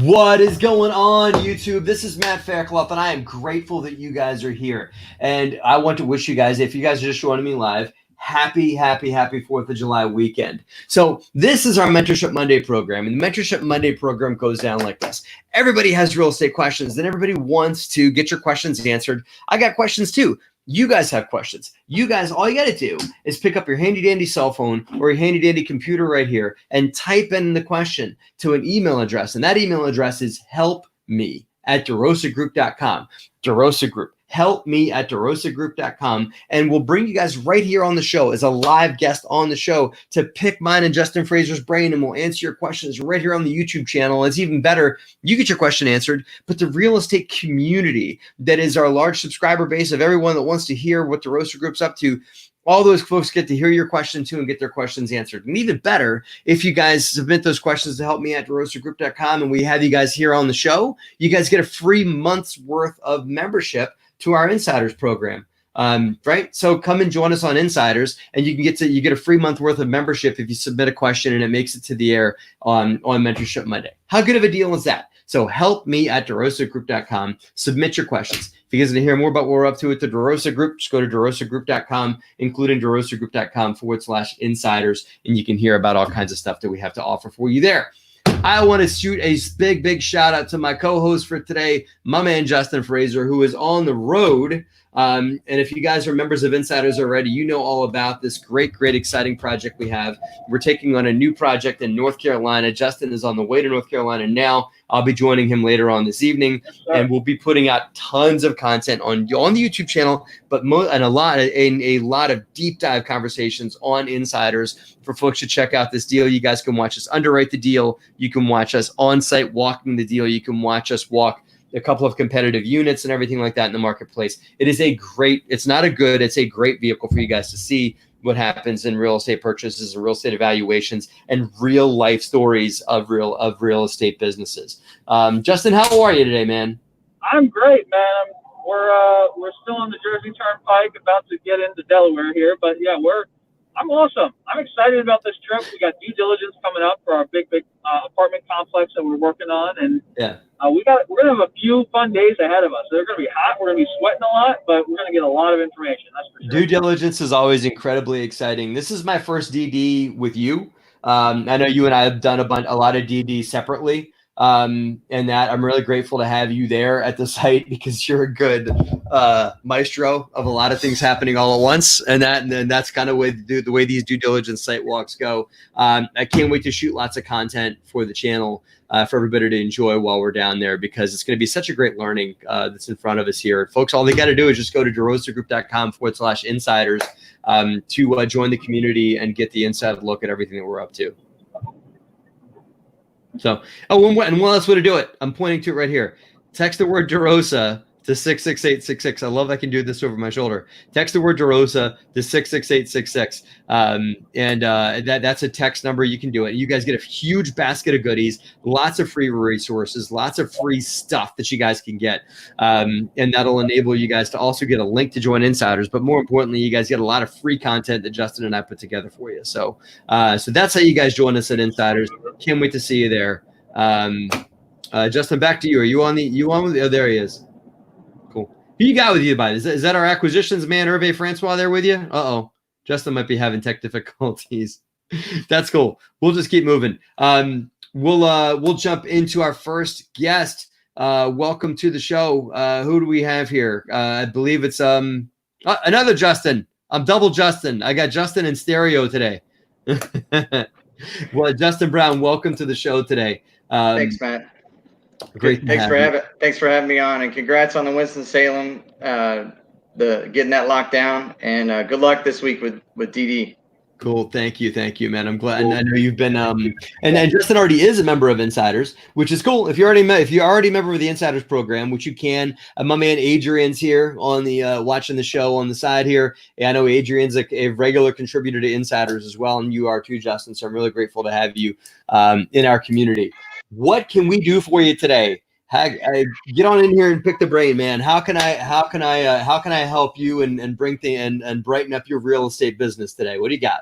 What is going on, YouTube? This is Matt Faircloth, and I am grateful that you guys are here. And I want to wish you guys, if you guys are just joining me live, happy 4th of July weekend. So this is our Mentorship Monday program. And the Mentorship Monday program goes down like this. Everybody has real estate questions. Then everybody wants to get your questions answered. I got questions too. You guys have questions. You guys, all you got to do is pick up your handy dandy cell phone or your handy dandy computer right here and type in the question to an email address. And that email address is helpme@DeRosaGroup.com. DeRosa Group. Helpme@DeRosaGroup.com. And we'll bring you guys right here on the show as a live guest on the show to pick mine and Justin Fraser's brain, and we'll answer your questions right here on the YouTube channel. It's even better. You get your question answered, but the real estate community that is our large subscriber base of everyone that wants to hear what DeRosa Group's up to, all those folks get to hear your question too and get their questions answered. And even better, if you guys submit those questions to helpme@DeRosaGroup.com and we have you guys here on the show, you guys get a free month's worth of membership to our Insiders program. Right? So come and join us on Insiders, and you get a free month worth of membership if you submit a question and it makes it to the air on Mentorship Monday. How good of a deal is that? So helpme@DeRosaGroup.com. Submit your questions. If you guys want to hear more about what we're up to with the DeRosa Group, just go to DeRosaGroup.com, including DeRosaGroup.com/insiders, and you can hear about all kinds of stuff that we have to offer for you there. I want to shoot a big shout out to my co-host for today, my man Justin Fraser, who is on the road. And if you guys are members of Insiders already, you know all about this great, exciting project we have. We're taking on a new project in North Carolina. Justin is on the way to North Carolina now. I'll be joining him later on this evening, and we'll be putting out tons of content on the YouTube channel, but a lot of deep dive conversations on Insiders for folks to check out this deal. You guys can watch us underwrite the deal. You can watch us on site walking the deal. You can watch us walk a couple of competitive units and everything like that in the marketplace. It's a great vehicle for you guys to see what happens in real estate purchases and real estate evaluations and real life stories of real estate businesses. Justin, how are you today, man? I'm great, man. We're still on the Jersey Turnpike, about to get into Delaware here, but yeah, I'm awesome. I'm excited about this trip. We got due diligence coming up for our big apartment complex that we're working on, and yeah. We're gonna have a few fun days ahead of us. They're gonna be hot. We're gonna be sweating a lot, but we're gonna get a lot of information. That's for sure. Due diligence is always incredibly exciting. This is my first DD with you. I know you and I have done a lot of DD separately, and that I'm really grateful to have you there at the site because you're a good maestro of a lot of things happening all at once, and that's kind of the way these due diligence site walks go. I can't wait to shoot lots of content for the channel. For everybody to enjoy while we're down there, because it's going to be such a great learning that's in front of us here. Folks, all they got to do is just go to DeRosaGroup.com/insiders to join the community and get the inside look at everything that we're up to. So, and one last way to do it. I'm pointing to it right here. Text the word DeRosa to 66866. I love I can do this over my shoulder. Text the word DeRosa to 66866. That's a text number. You can do it. You guys get a huge basket of goodies, lots of free resources, lots of free stuff that you guys can get. And that'll enable you guys to also get a link to join Insiders. But more importantly, you guys get a lot of free content that Justin and I put together for you. So that's how you guys join us at Insiders. Can't wait to see you there. Justin, back to you. Are you on oh, there he is. Who you got with you, buddy? Is that our acquisitions man, Hervé Francois, there with you? Uh-oh. Justin might be having tech difficulties. That's cool. We'll just keep moving. We'll jump into our first guest. Welcome to the show. Who do we have here? I believe it's another Justin. I'm double Justin. I got Justin in stereo today. Well, Justin Brown, welcome to the show today. Thanks, Matt. Great. Thanks for having me on, and congrats on the Winston-Salem, getting that locked down, and good luck this week with DD. Cool. Thank you, man. I'm glad. And I know you've been and Justin already is a member of Insiders, which is cool. If you're already a member of the Insiders program, which you can. My man Adrian's here on the watching the show on the side here. I know Adrian's a regular contributor to Insiders as well, and you are too, Justin. So I'm really grateful to have you in our community. What can we do for you today? Get on in here and pick the brain, man. How can I help you and bring and brighten up your real estate business today? What do you got?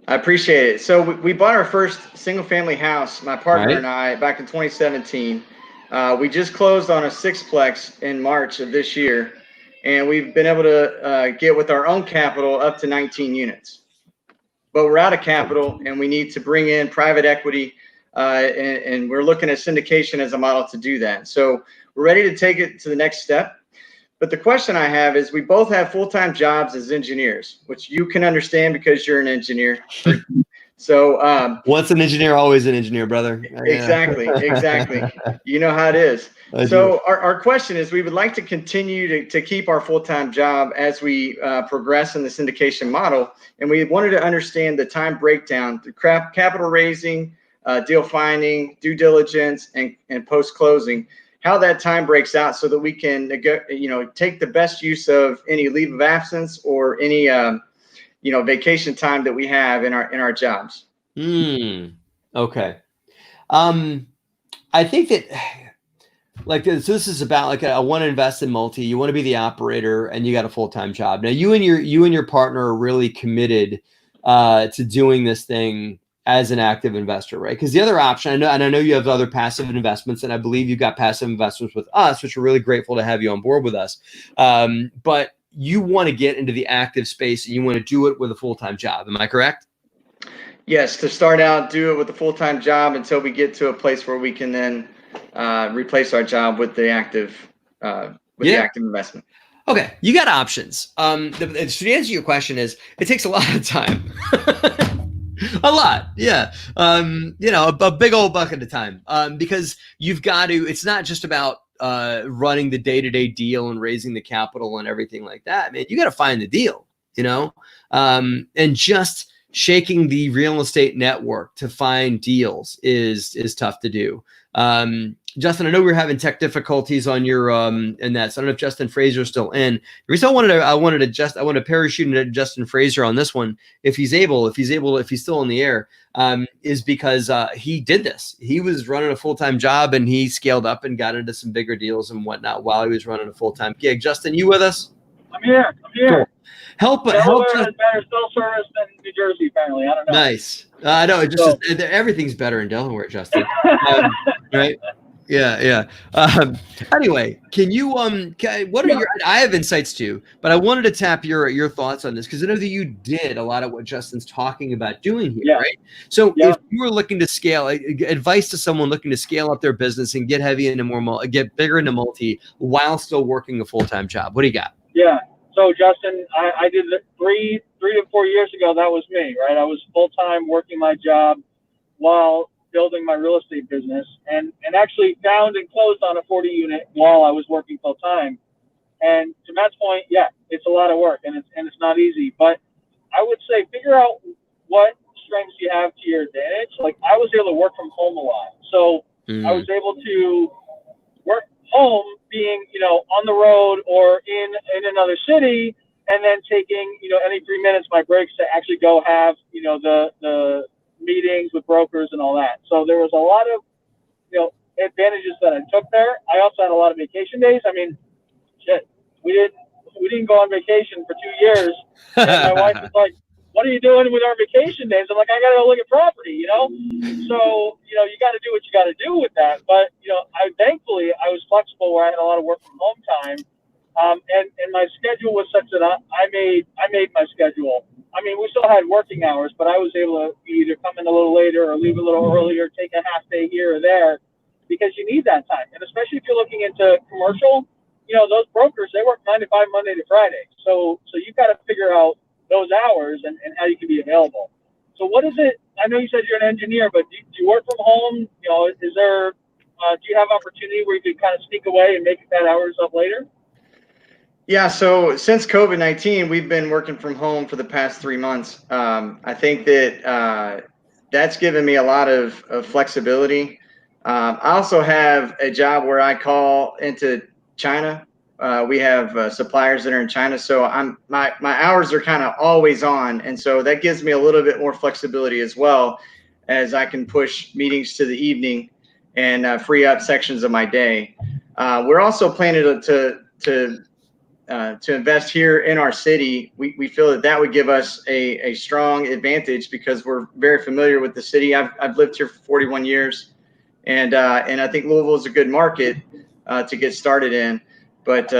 I appreciate it. So we bought our first single family house, my partner and I, back in 2017. We just closed on a sixplex in March of this year, and we've been able to get with our own capital up to 19 units. But we're out of capital, and we need to bring in private equity, and we're looking at syndication as a model to do that. So we're ready to take it to the next step. But the question I have is, we both have full-time jobs as engineers, which you can understand because you're an engineer. So once an engineer, always an engineer, brother. Exactly. You know how it is. So our question is, we would like to continue to keep our full-time job as we progress in the syndication model. And we wanted to understand the time breakdown, the capital raising, deal finding, due diligence, and post-closing, how that time breaks out so that we can, take the best use of any leave of absence or any, vacation time that we have in our jobs. Okay. I think that, so this is about I want to invest in multi. You want to be the operator, and you got a full-time job. Now, you and your partner are really committed to doing this thing as an active investor, right? Because the other option, I know you have other passive investments, and I believe you've got passive investments with us, which we're really grateful to have you on board with us. But you want to get into the active space, and you want to do it with a full-time job. Am I correct? Yes, to start out, do it with a full-time job until we get to a place where we can then replace our job with the active the active investment. Okay, you got options. To answer your question is, it takes a lot of time. A lot, yeah. A big old bucket of time. Because you've got to. It's not just about running the day-to-day deal and raising the capital and everything like that. Man, you got to find the deal. And just shaking the real estate network to find deals is tough to do. Justin, I know we're having tech difficulties on your in that. So I don't know if Justin Fraser is still in. The reason I wanted to parachute into Justin Fraser on this one, if he's still in the air, is because he did this. He was running a full-time job, and he scaled up and got into some bigger deals and whatnot while he was running a full-time gig. Justin, you with us? I'm here. Cool. Help Delaware has better cell service than New Jersey, apparently. I don't know. Nice. I know. Everything's better in Delaware, Justin. Right? Yeah. Anyway, can you what are I have insights too, but I wanted to tap your thoughts on this, because I know that you did a lot of what Justin's talking about doing here, right? So if you were looking to scale, advice to someone looking to scale up their business and get get bigger into multi while still working a full-time job, what do you got? Yeah. So Justin, I did it 3 to 4 years ago. That was me, right? I was full-time working my job while building my real estate business, and actually found and closed on a 40 unit while I was working full-time. And to Matt's point, it's a lot of work, and it's not easy, but I would say figure out what strengths you have to your advantage. Like, I was able to work from home a lot. So I was able to work home, being, on the road or in another city, and then taking, any 3 minutes, my breaks, to actually go have, the meetings with brokers and all that. So there was a lot of, advantages that I took there. I also had a lot of vacation days. I mean, shit, we didn't go on vacation for 2 years. And my wife was like, "What are you doing with our vacation days?" I'm like, "I got to go look at property, So, you got to do what you got to do with that. But, thankfully I was flexible where I had a lot of work from home time. And my schedule was such that I made my schedule. I mean, we still had working hours, but I was able to either come in a little later or leave a little earlier, take a half day here or there, because you need that time. And especially if you're looking into commercial, those brokers, they work 9 to 5 Monday to Friday. So you've got to figure out those hours and how you can be available. So what is it? I know you said you're an engineer, but do you work from home? Is there, do you have opportunity where you can kind of sneak away and make that hours up later? Yeah, so since COVID-19, we've been working from home for the past 3 months. I think that that's given me a lot of flexibility. I also have a job where I call into China. We have suppliers that are in China, so my hours are kind of always on, and so that gives me a little bit more flexibility as well, as I can push meetings to the evening and free up sections of my day. We're also planning to to invest here in our city, we feel that would give us a strong advantage because we're very familiar with the city. I've lived here for 41 years, and I think Louisville is a good market to get started in. But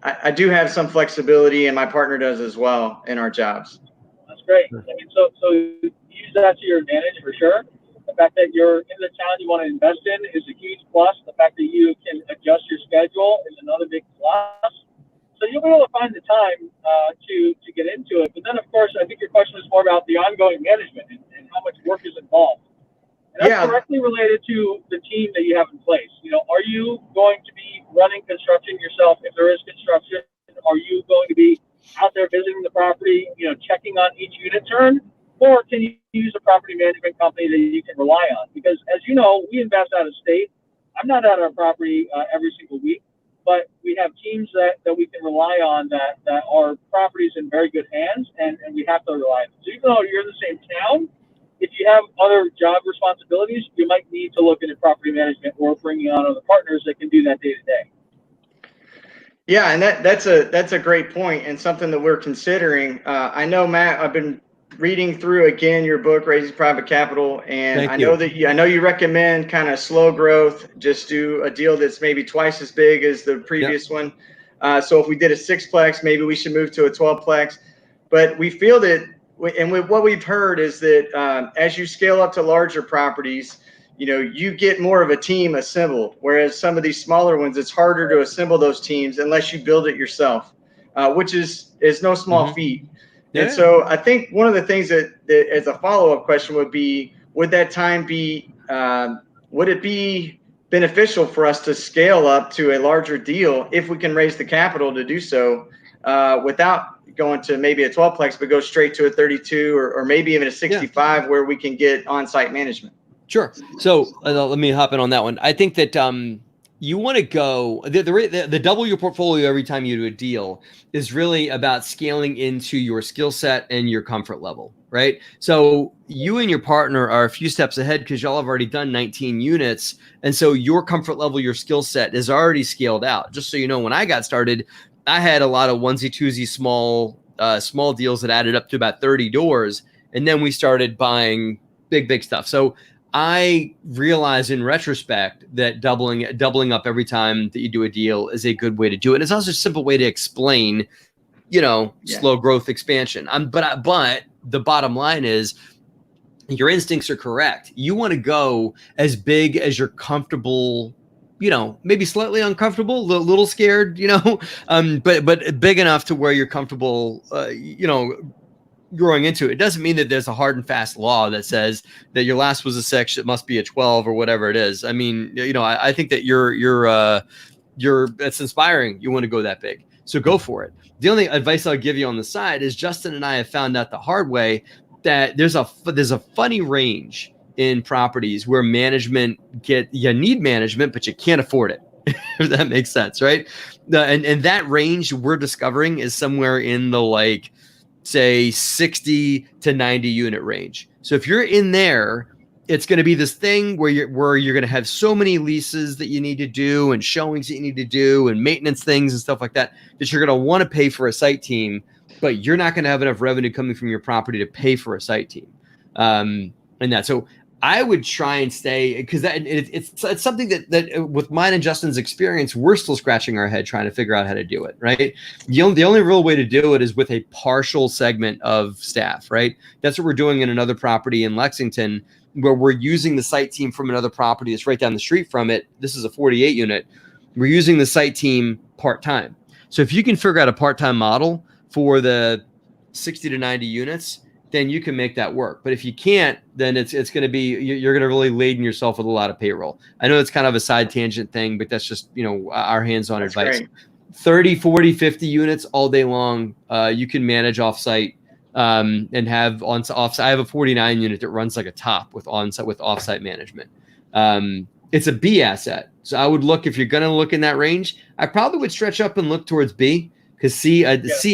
I do have some flexibility, and my partner does as well in our jobs. That's great. I mean, so use that to your advantage for sure. The fact that you're in the town you want to invest in is a huge plus. The fact that you can adjust your schedule is another big plus. So you'll be able to find the time to get into it. But then, of course, I think your question is more about the ongoing management and how much work is involved. And that's directly related to the team that you have in place. You know, are you going to be running construction yourself if there is construction? Are you going to be out there visiting the property, you know, checking on each unit turn? Or can you use a property management company that you can rely on? Because as you know, we invest out of state. I'm not at our property every single week, but we have teams that we can rely on that are properties in very good hands, and we have to rely on them. So even though you're in the same town, if you have other job responsibilities, you might need to look into property management or bringing on other partners that can do that day to day. Yeah, and that's a great point and something that we're considering. I know, Matt, I've been reading through again your book, Raising Private Capital, and I know you recommend kind of slow growth. Just do a deal that's maybe twice as big as the previous one. So if we did a 6-plex, maybe we should move to a 12-plex. But we feel that, what we've heard is that as you scale up to larger properties, you know, you get more of a team assembled. Whereas some of these smaller ones, it's harder to assemble those teams unless you build it yourself, which is no small feat. Yeah. And so I think one of the things that as a follow-up question would be, would that time be, would it be beneficial for us to scale up to a larger deal if we can raise the capital to do so without going to maybe a 12-plex, but go straight to a 32 or maybe even a 65 where we can get on-site management? Sure. So let me hop in on that one. I think that you want to go the double your portfolio every time you do a deal is really about scaling into your skill set and your comfort level, right? So you and your partner are a few steps ahead because y'all have already done 19 units. And so your comfort level, your skill set is already scaled out. Just so you know, when I got started, I had a lot of onesie twosie small deals that added up to about 30 doors. And then we started buying big stuff. So I realize in retrospect that doubling up every time that you do a deal is a good way to do it. And it's also a simple way to explain, you know, slow growth expansion. But the bottom line is your instincts are correct. You want to go as big as you're comfortable, you know, maybe slightly uncomfortable, a little scared, you know, but big enough to where you're comfortable, you know, growing into it. It doesn't mean that there's a hard and fast law that says that your last was a 6, it must be a 12 or whatever it is. I mean, you know, I think that it's inspiring. You want to go that big, so go for it. The only advice I'll give you on the side is Justin and I have found out the hard way that there's a funny range in properties where you need management, but you can't afford it. If that makes sense, right? And that range we're discovering is somewhere in the say 60 to 90 unit range. So if you're in there, it's going to be this thing where you're going to have so many leases that you need to do and showings that you need to do and maintenance things and stuff like that you're going to want to pay for a site team, but you're not going to have enough revenue coming from your property to pay for a site team. So I would try and stay, because it's something that with mine and Justin's experience, we're still scratching our head trying to figure out how to do it, right? The only real way to do it is with a partial segment of staff, right? That's what we're doing in another property in Lexington, where we're using the site team from another property that's right down the street from it. This is a 48 unit. We're using the site team part-time. So if you can figure out a part-time model for the 60 to 90 units, then you can make that work. But if you can't, then it's going to be, you're going to really laden yourself with a lot of payroll. I know it's kind of a side tangent thing, but that's just, you know, our hands-on advice. Great. 30, 40, 50 units all day long. You can manage offsite and have offsite. I have a 49 unit that runs like a top with offsite management. It's a B asset. So I would look, if you're going to look in that range, I probably would stretch up and look towards B. Because C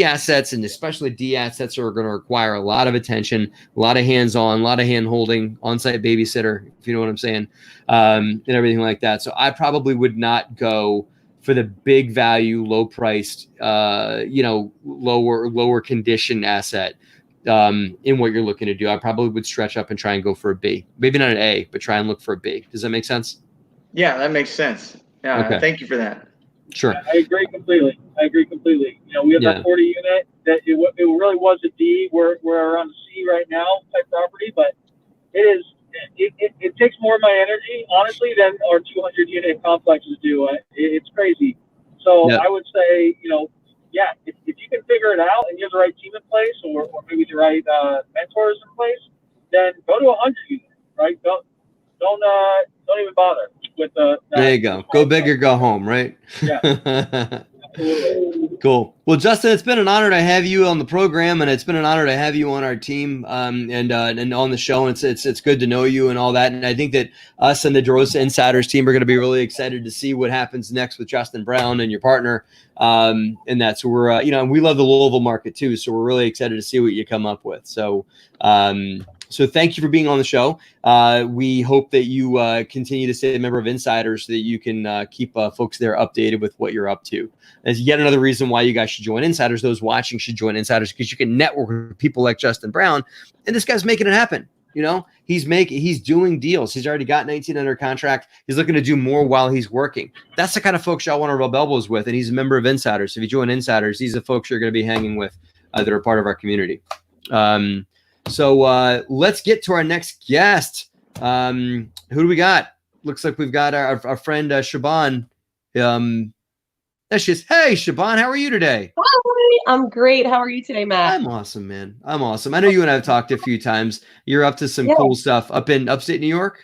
assets and especially D assets are going to require a lot of attention, a lot of hands-on, a lot of hand-holding, on-site babysitter, if you know what I'm saying, and everything like that. So I probably would not go for the big value, low priced, lower condition asset in what you're looking to do, I probably would stretch up and try and go for a B. Maybe not an A, but try and look for a B. Does that make sense? Yeah, that makes sense. Yeah, okay. Thank you for that. Sure. I agree completely. We have that 40 unit that it really was a D. We're on C right now type property, but it takes more of my energy, honestly, than our 200 unit complexes do. It's crazy. So I would say, if you can figure it out and you have the right team in place, or maybe the right mentors in place, then go to 100 unit, right? Don't even bother with the. There you go. Go big or go home, right? Yeah. Absolutely. Cool. Well, Justin, it's been an honor to have you on the program, and it's been an honor to have you on our team and on the show. And it's good to know you and all that. And I think that us and the DeRosa Insiders team are going to be really excited to see what happens next with Justin Brown and your partner. And that's so we're we love the Louisville market too, so we're really excited to see what you come up with. So. So thank you for being on the show. We hope that you continue to stay a member of Insiders so that you can keep folks there updated with what you're up to. As yet another reason why you guys should join Insiders. Those watching should join Insiders because you can network with people like Justin Brown. And this guy's making it happen. He's doing deals. He's already got 19 under contract. He's looking to do more while he's working. That's the kind of folks y'all want to rub elbows with. And he's a member of Insiders. So if you join Insiders, these are the folks you're going to be hanging with that are part of our community. So let's get to our next guest. Who do we got? Looks like we've got our friend Siobhan. There she is. Hey, Siobhan, how are you today? Hi, I'm great. How are you today, Matt? I'm awesome, man. I'm awesome. I know you and I have talked a few times. You're up to some cool stuff up in upstate New York?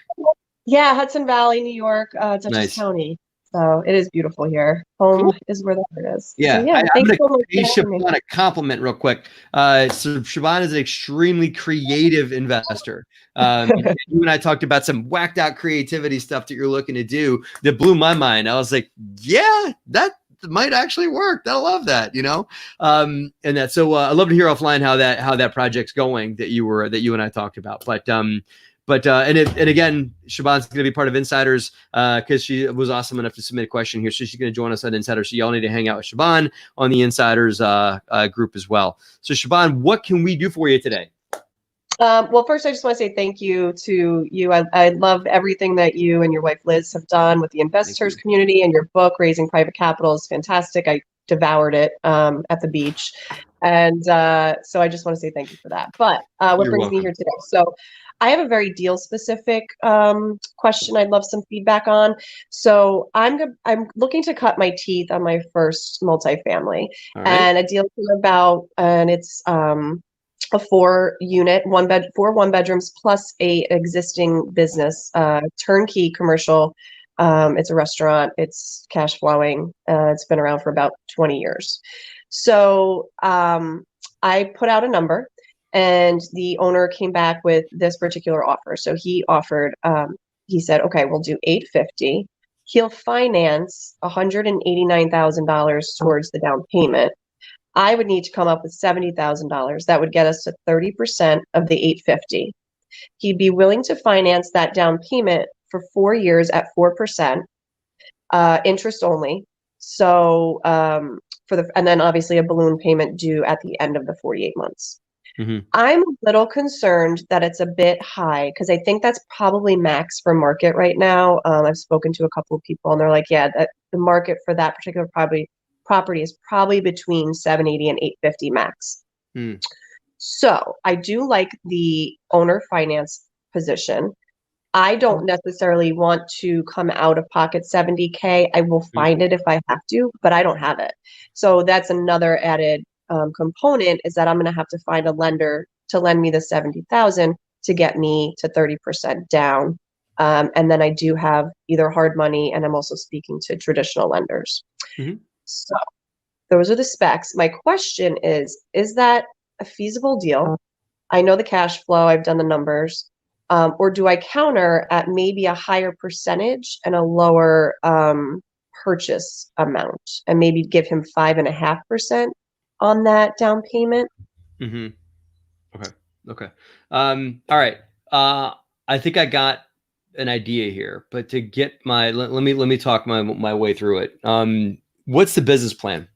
Yeah, Hudson Valley, New York, Dutchess County. So it is beautiful here. Home is where the heart is. Yeah, so, I'm going to pay Siobhan a compliment real quick. So Siobhan is an extremely creative investor. You and I talked about some whacked out creativity stuff that you're looking to do that blew my mind. I was like, yeah, that might actually work. I love that, and that. So I'd love to hear offline how that project's going that you and I talked about. But again, Siobhan's going to be part of Insiders because she was awesome enough to submit a question here. So she's going to join us on Insiders. So y'all need to hang out with Siobhan on the Insiders group as well. So Siobhan, what can we do for you today? Well, first, I just want to say thank you to you. I love everything that you and your wife, Liz, have done with the investors community, and your book, Raising Private Capital, is fantastic. I devoured it at the beach. And so I just want to say thank you for that. But what brings me here today? So I have a very deal specific question I'd love some feedback on. So I'm looking to cut my teeth on my first multifamily. And a deal came about, and it's a 4-unit, 4 1-bedrooms plus a existing business, turnkey commercial. It's a restaurant. It's cash flowing. It's been around for about 20 years. So I put out a number, and the owner came back with this particular offer. So he offered, he said, okay, we'll do $850. He'll finance $189,000 towards the down payment. I would need to come up with $70,000. That would get us to 30% of the $850. He'd be willing to finance that down payment for 4 years at 4%, interest only. So and then obviously a balloon payment due at the end of the 48 months. Mm-hmm. I'm a little concerned that it's a bit high because I think that's probably max for market right now. I've spoken to a couple of people, and they're like, yeah, that the market for that particular property is probably between 780 and 850 max. So I do like the owner finance position. I don't necessarily want to come out of pocket $70K. I will find it if I have to, but I don't have it. So that's another added component, is that I'm going to have to find a lender to lend me the $70,000 to get me to 30% down. And then I do have either hard money, and I'm also speaking to traditional lenders. Mm-hmm. So those are the specs. My question is that a feasible deal? I know the cash flow, I've done the numbers. Or do I counter at maybe a higher percentage and a lower purchase amount, and maybe give him 5.5% on that down payment? Mm-hmm. Okay. All right. I think I got an idea here, but to get let me talk my way through it. What's the business plan?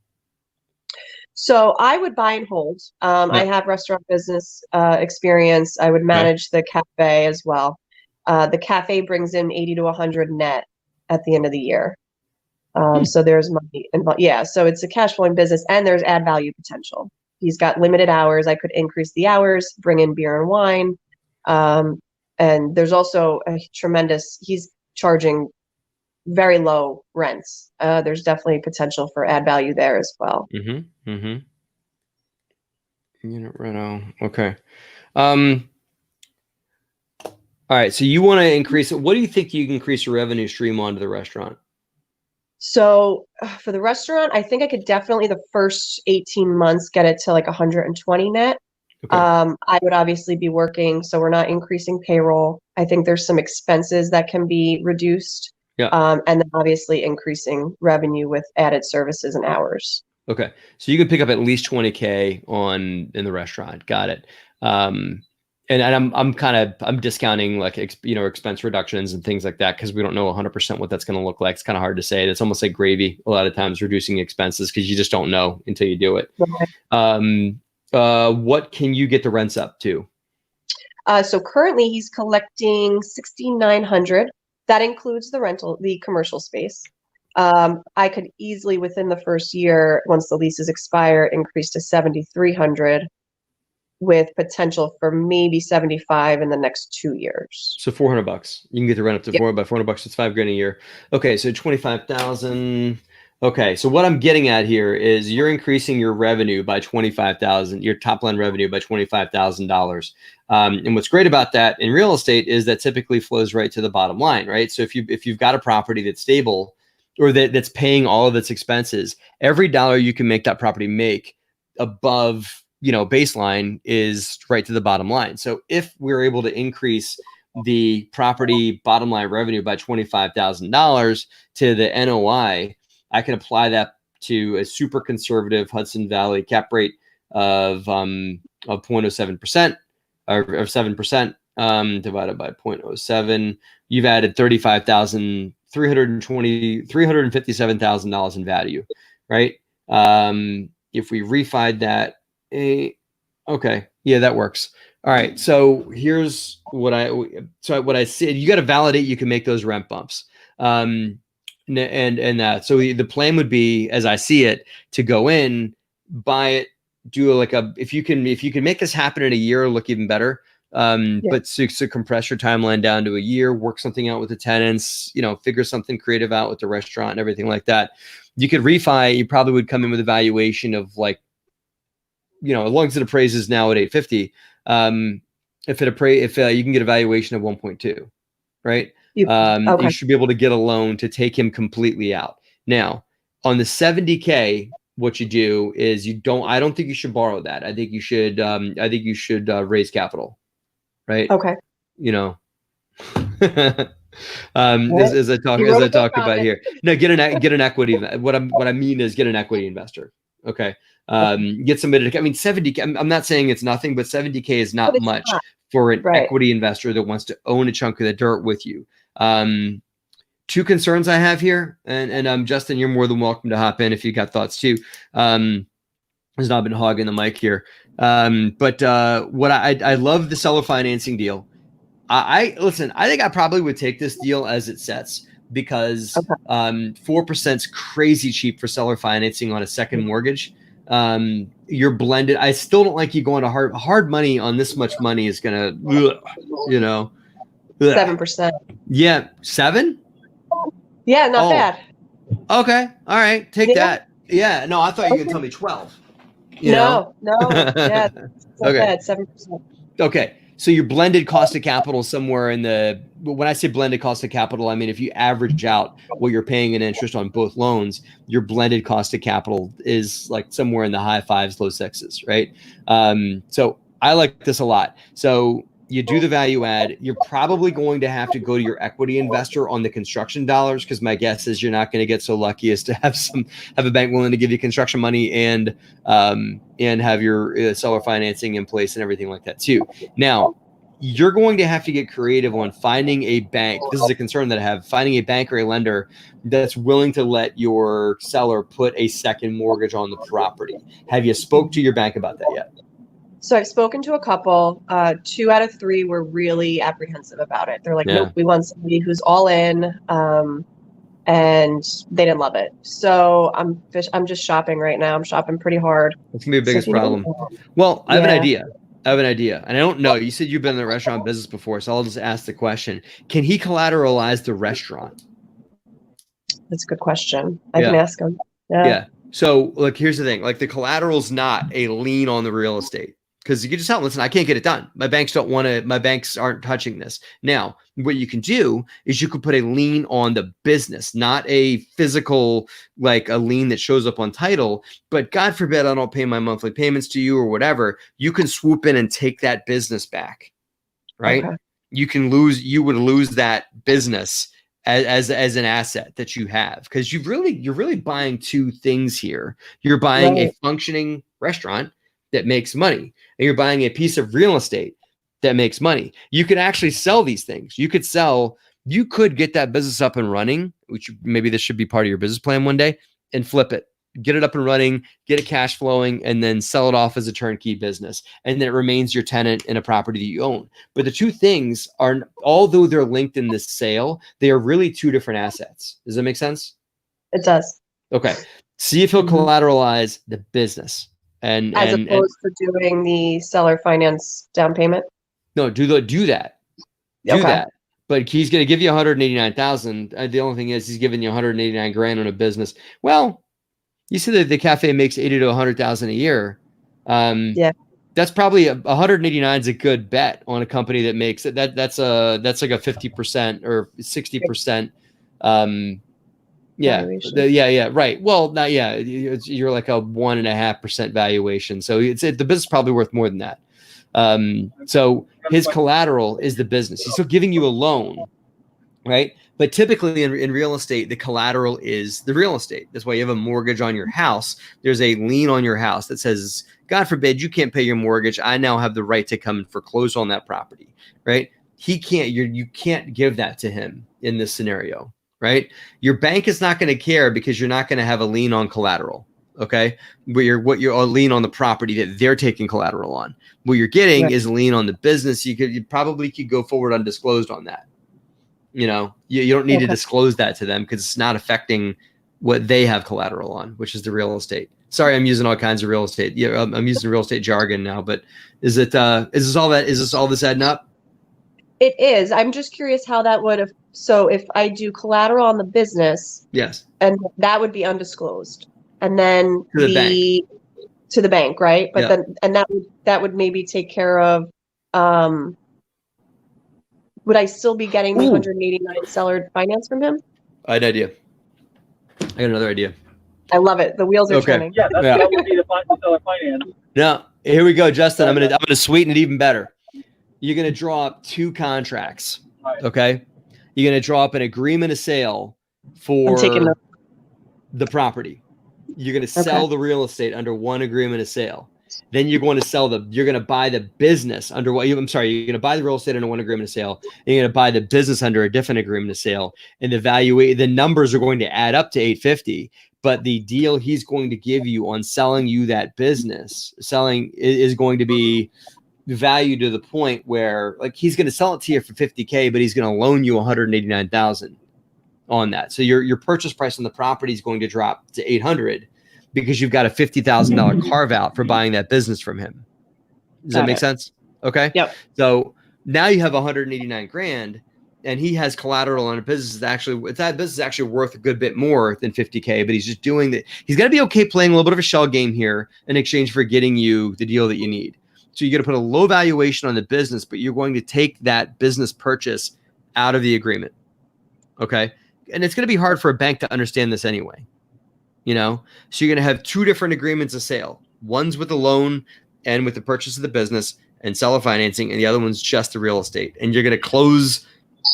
So I would buy and hold. I have restaurant business experience. I would manage the cafe as well. The cafe brings in 80 to 100 net at the end of the year. So there's money involved. Yeah, so it's a cash flowing business, and there's add value potential. He's got limited hours. I could increase the hours, bring in beer and wine. And there's also he's charging very low rents. There's definitely potential for add value there as well. Mm-hmm. Mm-hmm. Unit reno. Okay. All right. So you want to increase it. What do you think you can increase your revenue stream onto the restaurant? So for the restaurant, I think I could definitely the first 18 months get it to like 120 net. Okay. I would obviously be working, so we're not increasing payroll. I think there's some expenses that can be reduced. Yeah. And then obviously increasing revenue with added services and hours. Okay. So you could pick up at least 20K in the restaurant. Got it. And I'm discounting like, expense reductions and things like that, because we don't know 100% what that's going to look like. It's kind of hard to say. It's almost like gravy a lot of times, reducing expenses, because you just don't know until you do it. Okay. What can you get the rents up to? So currently he's collecting $6,900. That includes the commercial space. I could easily, within the first year, once the leases expire, increase to $7,300, with potential for maybe $75 in the next 2 years. So $400. You can get the rent up to $400. It's $5,000 a year. Okay, so 25,000. Okay, so what I'm getting at here is you're increasing your revenue by 25,000, your top line revenue by $25,000. And what's great about that in real estate is that typically flows right to the bottom line, right? So if you've got a property that's stable, or that's paying all of its expenses, every dollar you can make that property make above, baseline is right to the bottom line. So if we're able to increase the property bottom line revenue by $25,000 to the NOI, I can apply that to a super conservative Hudson Valley cap rate of 0.07% or 7% divided by 0.07. You've added $357,000 in value, right? If we refied that, okay, yeah, that works. All right, so here's what I said. You got to validate you can make those rent bumps. And that, so the plan would be, as I see it, to go in, buy it, do if you can make this happen in a year, look even better. But to compress your timeline down to a year, work something out with the tenants, figure something creative out with the restaurant and everything like that. You could refi. You probably would come in with a valuation of as long as it appraises now at 850. If you can get a valuation of 1.2, right? You should be able to get a loan to take him completely out. Now, on the 70K, what you do is I don't think you should borrow that. I think you should raise capital, right? Okay. As I talked about here. No, get an equity. What I mean is get an equity investor. Okay. Get somebody to, 70K, I'm not saying it's nothing, but 70K is not much for an equity investor that wants to own a chunk of the dirt with you. Two concerns I have here, and Justin, you're more than welcome to hop in if you got thoughts too. Has not been hogging the mic here. But what I love the seller financing deal. I think I probably would take this deal as it sets, because 4% is crazy cheap for seller financing on a second mortgage. You're blended. I still don't like you going to hard money on this much money is gonna, 7%. Yeah, 7. Yeah, not bad. Okay, all right, take that. Yeah, no, I thought you were gonna tell me 12. No, yeah, okay, 7%. Okay, so your blended cost of capital somewhere when I say blended cost of capital, I mean if you average out what you're paying in interest on both loans, your blended cost of capital is like somewhere in the high 5s, low 6s, right? So I like this a lot. So you do the value add. You're probably going to have to go to your equity investor on the construction dollars, because my guess is you're not going to get so lucky as to have a bank willing to give you construction money and have your seller financing in place and everything like that too. Now, you're going to have to get creative on finding a bank. This is a concern that I have, finding a bank or a lender that's willing to let your seller put a second mortgage on the property. Have you spoke to your bank about that yet? So I've spoken to a couple. 2 out of 3 were really apprehensive about it. They're like, Yeah. nope, we want somebody who's all in. And they didn't love it. So I'm just shopping right now. I'm shopping pretty hard. It's gonna be the biggest So if you problem. don't- Well, I have an Yeah. idea. And I don't know. You said you've been in the restaurant business before, so I'll just ask the question: can he collateralize the restaurant? That's a good question. I can ask him. Yeah. So, look, here's the thing: like, the collateral's not a lien on the real estate, because you can just tell them, listen, I can't get it done. My banks aren't touching this. Now, what you can do is you could put a lien on the business, not a physical, like a lien that shows up on title. But God forbid I don't pay my monthly payments to you or whatever. You can swoop in and take that business back, right? Okay. You would lose that business as an asset that you have, because you're really buying two things here. You're buying a functioning restaurant that makes money, and you're buying a piece of real estate that makes money. You could actually sell these things. You could get that business up and running, which maybe this should be part of your business plan one day, and flip it, get it up and running, get it cash flowing, and then sell it off as a turnkey business. And then it remains your tenant in a property that you own. But the two things are, although they're linked in this sale, they are really two different assets. Does that make sense? It does. Okay. See if he'll collateralize the business. As opposed to doing the seller finance down payment. No, do that. Do that. But he's going to give you 189,000. The only thing is, he's giving you 189 grand on a business. Well, you said that the cafe makes 80 to 100,000 a year. Yeah, that's probably 189 is a good bet on a company that makes it. That's like a 50% or 60%. Right. Well, not you're like a 1.5% valuation. So the business is probably worth more than that. So his collateral is the business. He's still giving you a loan, right? But typically in real estate, the collateral is the real estate. That's why you have a mortgage on your house. There's a lien on your house that says, God forbid you can't pay your mortgage, I now have the right to come and foreclose on that property, right? You can't give that to him in this scenario, right? Your bank is not going to care, because you're not going to have a lien on collateral. Okay. What you're a lien on the property that they're taking collateral on. What you're getting is a lien on the business. You probably could go forward undisclosed on that. You don't need to disclose that to them, because it's not affecting what they have collateral on, which is the real estate. Sorry, I'm using all kinds of real estate. Yeah, I'm using real estate jargon now, but is this all this adding up? It is. I'm just curious how that would have. So if I do collateral on the business, yes, and that would be undisclosed, and then to the bank, right? But then that would maybe take care of. Would I still be getting the 189 seller finance from him? I had an idea. I got another idea. I love it. The wheels are turning. Yeah, that would be the seller finance. Now, here we go, Justin. I'm gonna sweeten it even better. You're gonna draw up 2 contracts. Right. Okay. You're gonna draw up an agreement of sale for the property. You're gonna sell the real estate under one agreement of sale. Then you're going to you're going to buy the business under you're going to buy the real estate under one agreement of sale. And you're going to buy the business under a different agreement of sale. And the numbers are going to add up to 850. But the deal he's going to give you on selling you that business, is going to be valued to the point where, like, he's going to sell it to you for 50K, but he's going to loan you 189,000 on that. So your purchase price on the property is going to drop to 800. Because you've got a $50,000 carve out for buying that business from him. Does that make sense? Okay. Yep. So now you have 189 grand, and he has collateral on a business that business is actually worth a good bit more than 50K, but he's just doing that. He's going to be okay playing a little bit of a shell game here in exchange for getting you the deal that you need. So you're going to put a low valuation on the business, but you're going to take that business purchase out of the agreement. Okay. And it's going to be hard for a bank to understand this anyway. So you're going to have 2 different agreements of sale. One's with the loan and with the purchase of the business and seller financing, and the other one's just the real estate. And you're going to close,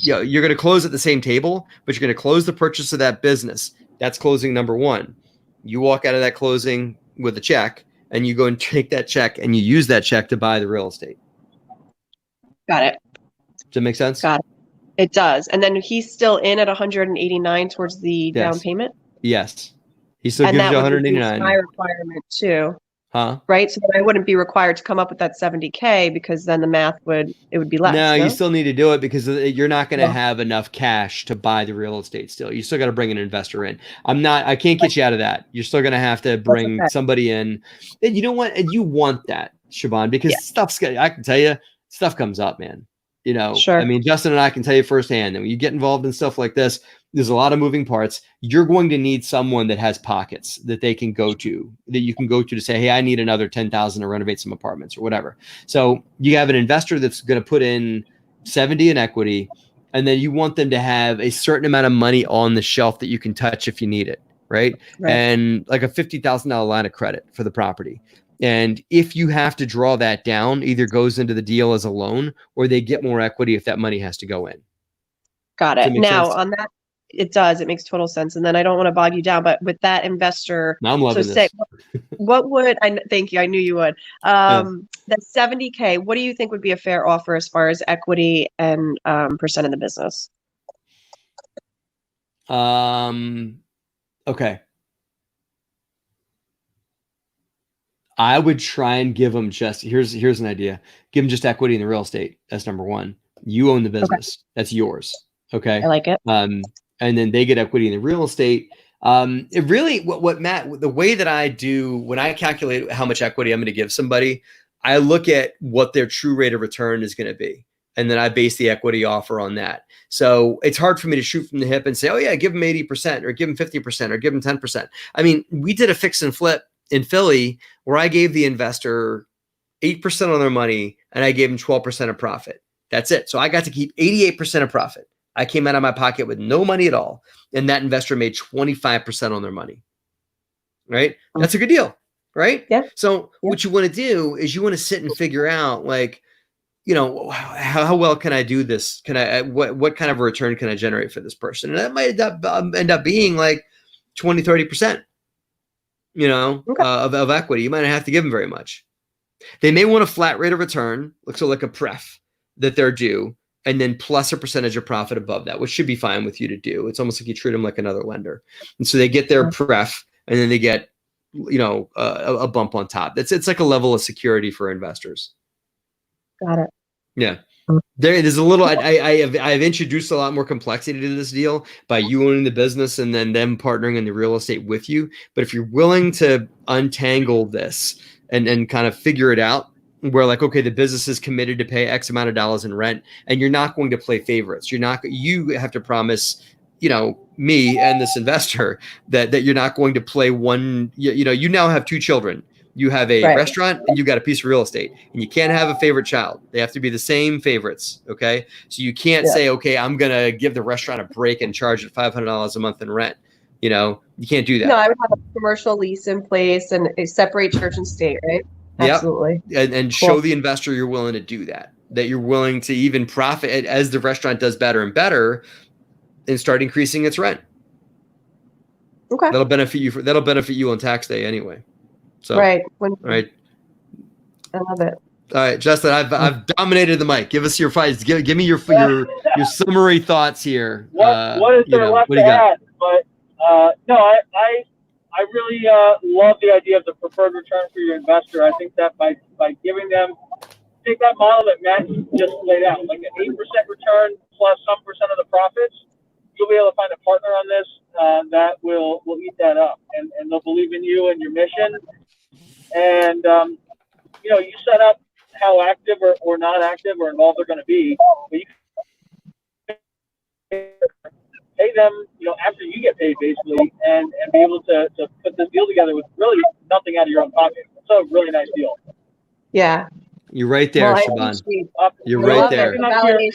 you're going to close at the same table, but you're going to close the purchase of that business. That's closing number 1. You walk out of that closing with a check, and you go and take that check and you use that check to buy the real estate. Got it. Does that make sense? Got it. It does. And then he's still in at 189 towards the down payment? Yes. He still And gives that you would reduce 189. my requirement too. Huh? Right? So then I wouldn't be required to come up with that 70K because then the math would be less. No, No, you still need to do it because you're not going to No. have enough cash to buy the real estate still. You still got to bring an investor in. I can't get you out of that. You're still going to have to bring somebody in. And you know what? And you want that, Siobhan, because I can tell you, stuff comes up, man. You know, Sure. I mean, Justin and I can tell you firsthand that when you get involved in stuff like this, there's a lot of moving parts. You're going to need someone that has pockets that they can go to, that you can go to say, hey, I need another 10,000 to renovate some apartments or whatever. So you have an investor that's going to put in 70 in equity, and then you want them to have a certain amount of money on the shelf that you can touch if you need it, right? And like a $50,000 line of credit for the property. And if you have to draw that down, either goes into the deal as a loan or they get more equity if that money has to go in. Got it. Now on that, it does. It makes total sense. And then I don't want to bog you down, but with that investor, now I'm loving this. What would thank you. I knew you would. That 70K, what do you think would be a fair offer as far as equity and percent of the business? Okay. I would try and give them here's an idea. Give them just equity in the real estate. That's number one. You own the business. Okay. That's yours. Okay. I like it. And then they get equity in the real estate. It really, the way that I do when I calculate how much equity I'm going to give somebody, I look at what their true rate of return is going to be. And then I base the equity offer on that. So it's hard for me to shoot from the hip and say, oh yeah, give them 80% or give them 50% or give them 10%. I mean, we did a fix and flip in Philly where I gave the investor 8% on their money and I gave them 12% of profit. That's it. So I got to keep 88% of profit. I came out of my pocket with no money at all. And that investor made 25% on their money. Right? That's a good deal. Right? Yeah. So what you want to do is you want to sit and figure out, like, you know, how well can I do this? Can I, what kind of a return can I generate for this person? And that might end up being like 20, 30%, you know, of equity. You might not have to give them very much. They may want a flat rate of return, so like a pref that they're due, and then plus a percentage of profit above that, which should be fine with you to do. It's almost like you treat them like another lender. And so they get their pref, and then they get, you know, a bump on top. It's like a level of security for investors. Got it. Yeah. There's a little, I've introduced a lot more complexity to this deal by you owning the business and then them partnering in the real estate with you. But if you're willing to untangle this and kind of figure it out, where like, okay, the business is committed to pay X amount of dollars in rent, and you're not going to play favorites. You have to promise, you know, me and this investor that you're not going to play one, you know, you now have two children. You have a restaurant and you got a piece of real estate, and you can't have a favorite child. They have to be the same favorites. Okay. So you can't say, okay, I'm going to give the restaurant a break and charge it $500 a month in rent. You know, you can't do that. No, I would have a commercial lease in place and separate church and state, right? Absolutely. And show the investor you're willing to do that you're willing to even profit as the restaurant does better and better and start increasing its rent. Okay. That'll benefit you on tax day anyway. So, right. Right. I love it. All right, Justin, I've dominated the mic. Give us your fights. Give me your summary thoughts here. What is there left to add? But no, I really love the idea of the preferred return for your investor. I think that by giving them, take that model that Matt just laid out, like an 8% return plus some percent of the profits, you'll be able to find a partner on this that will eat that up, and they'll believe in you and your mission. And you know, you set up how active or not active or involved they're going to be, but you pay them, you know, after you get paid, basically, and be able to put this deal together with really nothing out of your own pocket. It's a really nice deal. Yeah. You're right there, Siobhan. You're right there. How are you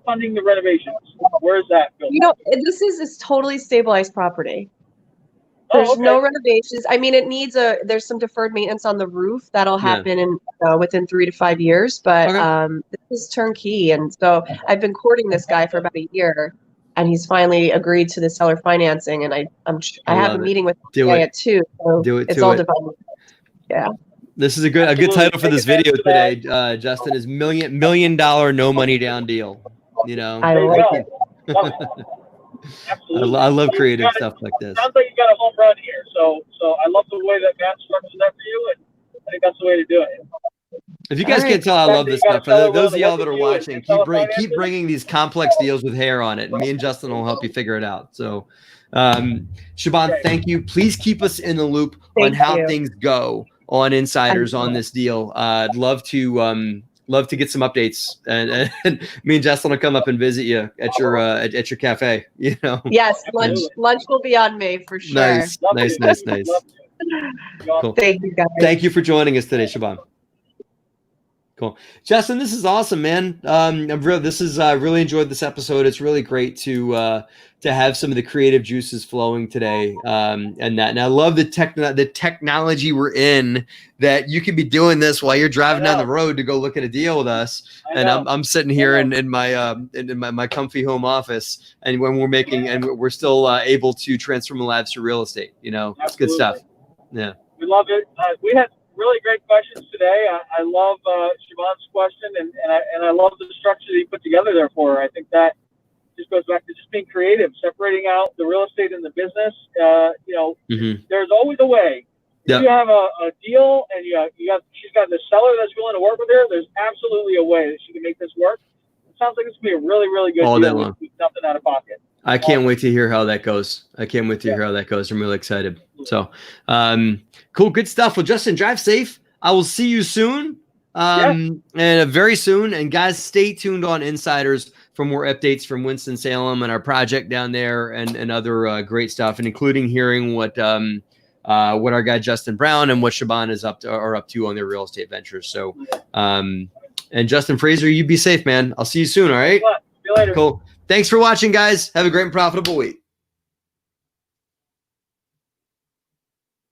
funding the renovations? Where is that built? You know, this totally stabilized property. There's no renovations. I mean, it needs there's some deferred maintenance on the roof that'll happen in within 3 to 5 years, but this is turnkey. And so I've been courting this guy for about a year, and he's finally agreed to the seller financing. And I have a meeting with him today at 2. So it's all divided. Yeah. This is a good title for this video today, Justin. Is $1 million no money down deal. You know, I like it. Absolutely. I love creative stuff like this. Sounds like you got a home run here. So I love the way that Matt structured that for you, and I think that's the way to do it. If you guys can't tell, I love this stuff. For those of y'all that are watching, keep bringing these complex deals with hair on it, and me and Justin will help you figure it out. So, Siobhan, thank you. Please keep us in the loop on how things go on Insiders on this deal. I'd love to get some updates, and me and Justin will come up and visit you at your cafe. You know. Yes, lunch will be on me for sure. Nice. Cool. Thank you, guys. Thank you for joining us today, Siobhan. Cool. Justin, this is awesome, man. Really enjoyed this episode. It's really great to have some of the creative juices flowing today. And I love the technology we're in, that you could be doing this while you're driving down the road to go look at a deal with us. And I'm sitting here in my comfy home office, and when we're still able to transform lives to real estate. You know, it's good stuff. Yeah. We love it. We had really great questions today. I love Siobhan's question, and I love the structure that you put together there for her. I think that just goes back to just being creative, separating out the real estate and the business. There's always a way. If you have a deal and she's got the seller that's willing to work with her, there's absolutely a way that she can make this work. It sounds like it's going to be a really, really good deal with nothing out of pocket. I can't wait to hear how that goes. I'm really excited. So, cool. Good stuff. Well, Justin, drive safe. I will see you soon. And very soon. And guys, stay tuned on Insiders for more updates from Winston-Salem and our project down there, and other great stuff, and including hearing what our guy Justin Brown and what Siobhan is up to on their real estate ventures. So, and Justin Fraser, you be safe, man. I'll see you soon. All right. See you later. Cool. Thanks for watching, guys. Have a great and profitable week.